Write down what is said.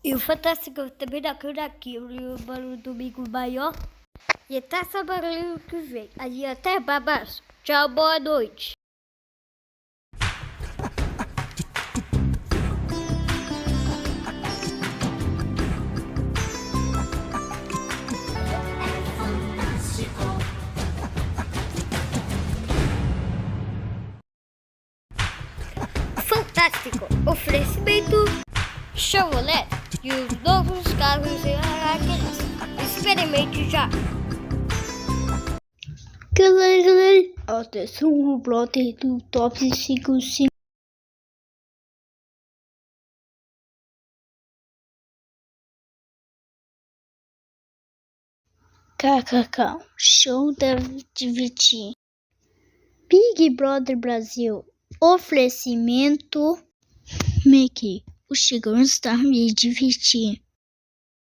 E o Fantástico também daqui, o barulho do Domingo Maior. E até essa barulho que vem. Aí até babás. Tchau, boa noite. Fantástico! Oferecimento Chevrolet e os novos carros aqueles. Experimente já! Galera, atenção, o plotter do Top 55. KKK, show deve divertir. Big Brother Brasil, oferecimento Mickey, o segurança está me divertir.